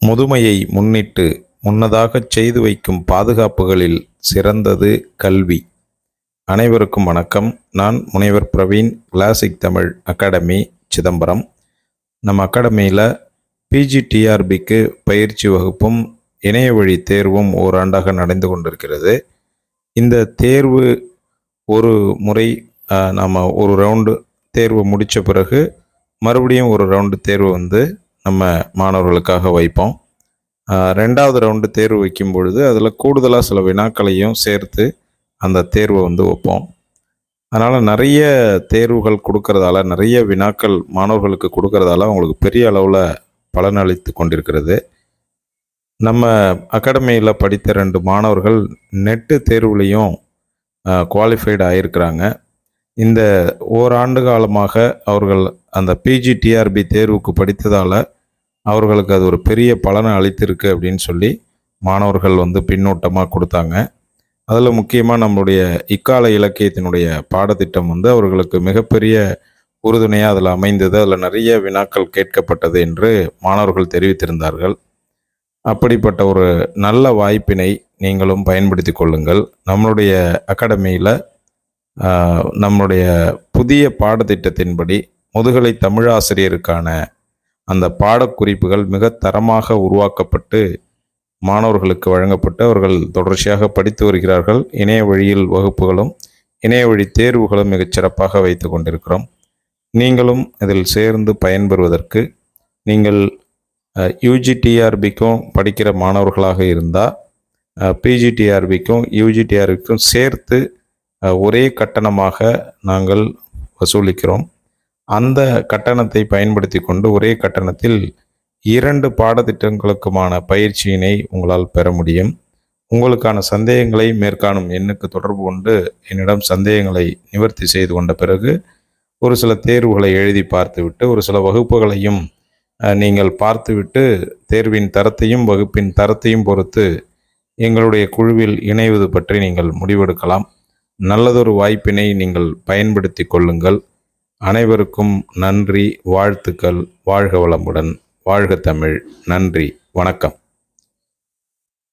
முதுமையை முன்னிட்டு முன்னதாகச் செய்து வைக்கும் பாதுகாப்புகளில் சிறந்தது கல்வி. அனைவருக்கும் வணக்கம். நான் முனைவர் பிரவீன், கிளாசிக் தமிழ் அகாடமி, சிதம்பரம். நம்ம அகாடமியில் பிஜிடிஆர்பிக்கு பயிற்சி வகுப்பும் இணைய வழி தேர்வும் ஓராண்டாக நடந்து கொண்டிருக்கிறது. இந்த தேர்வு ஒரு முறை நாம் ஒரு ரவுண்டு தேர்வு முடித்த பிறகு மறுபடியும் ஒரு ரவுண்டு தேர்வு நம்ம மாணவர்களுக்காக வைப்போம். ரெண்டாவது ரவுண்டு தேர்வு வைக்கும் பொழுது அதில் கூடுதலாக சில வினாக்களையும் சேர்த்து அந்த தேர்வை வைப்போம். அதனால் நிறைய தேர்வுகள் கொடுக்கறதால, நிறைய வினாக்கள் மாணவர்களுக்கு கொடுக்கறதால அவங்களுக்கு பெரிய அளவில் பலனளித்து கொண்டிருக்கிறது. நம்ம அகாடமியில் படித்த 2 மாணவர்கள் நெட்டு தேர்வுலேயும் குவாலிஃபைடு ஆகியிருக்கிறாங்க. இந்த ஓராண்டு காலமாக அவர்கள் அந்த பிஜிடிஆர்பி தேர்வுக்கு படித்ததால் அவர்களுக்கு அது ஒரு பெரிய பலனை அளித்திருக்கு அப்படின்னு சொல்லி மாணவர்கள் பின்னூட்டமாக கொடுத்தாங்க. அதில் முக்கியமாக நம்முடைய இக்கால இலக்கியத்தினுடைய பாடத்திட்டம் அவர்களுக்கு மிகப்பெரிய உறுதுணையாக அதில் அமைந்தது. அதில் நிறைய வினாக்கள் கேட்கப்பட்டது என்று மாணவர்கள் தெரிவித்திருந்தார்கள். அப்படிப்பட்ட ஒரு நல்ல வாய்ப்பினை நீங்களும் பயன்படுத்தி கொள்ளுங்கள். நம்மளுடைய அகாடமியில் நம்முடைய புதிய பாடத்திட்டத்தின்படி முதுகலை தமிழாசிரியருக்கான அந்த பாடக்குறிப்புகள் மிக தரமாக உருவாக்கப்பட்டு மாணவர்களுக்கு வழங்கப்பட்டு அவர்கள் தொடர்ச்சியாக படித்து வருகிறார்கள். இணைய வழியில் வகுப்புகளும் இணைய வழி தேர்வுகளும் மிகச்சிறப்பாக வைத்து கொண்டிருக்கிறோம். நீங்களும் இதில் சேர்ந்து பயன்பெறுவதற்கு நீங்கள் யூஜிடிஆர்பிக்கும் படிக்கிற மாணவர்களாக இருந்தால் பிஜிடிஆர்பிக்கும் யூஜிடிஆர்பிக்கும் சேர்த்து ஒரே கட்டணமாக நாங்கள் வசூலிக்கிறோம். அந்த கட்டணத்தை பயன்படுத்தி கொண்டு ஒரே கட்டணத்தில் 2 பாடத்திட்டங்களுக்குமான பயிற்சியினை உங்களால் பெற முடியும். உங்களுக்கான சந்தேகங்களை மேற்காணும் எண்ணுக்கு தொடர்பு கொண்டு என்னிடம் சந்தேகங்களை நிவர்த்தி செய்து கொண்ட பிறகு ஒரு சில தேர்வுகளை எழுதி பார்த்துவிட்டு ஒரு சில வகுப்புகளையும் நீங்கள் பார்த்துவிட்டு தேர்வின் தரத்தையும் வகுப்பின் தரத்தையும் பொறுத்து எங்களுடைய குழுவில் இணைவது பற்றி நீங்கள் முடிவெடுக்கலாம். நல்லதொரு வாய்ப்பினை நீங்கள் பயன்படுத்தி கொள்ளுங்கள். அனைவருக்கும் நன்றி, வாழ்த்துக்கள். வாழ்க வளமுடன். வாழ்க தமிழ். நன்றி, வணக்கம்.